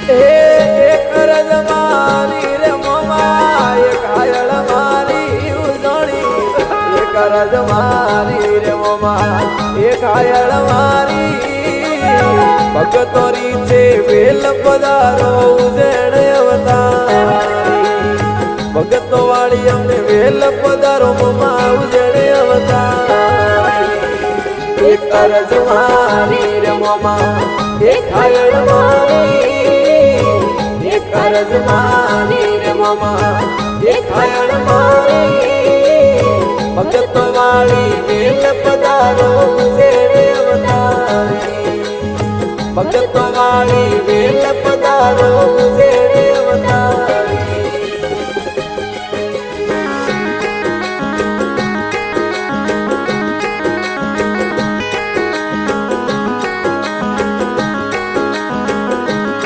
એક રજ મારી રે મોમા એક હાયળ મારી ઉજણી એક રજ મારી રે મોમા એક હાયળ મારી ભગતોરી છે વેલ પધારો ઉજણ અવતારી ભગતો વાળી અમને વેલ પધારો મોમા ઉજણ અવતારી એક રજ મારી રે મોમા એક હાયળ મારી એક રજ મારી રે મોમા એક હાયળ મારી ભગતો વાળી વેલ પધારો ઉજણ અવતારી ભગતો વાળી વેલ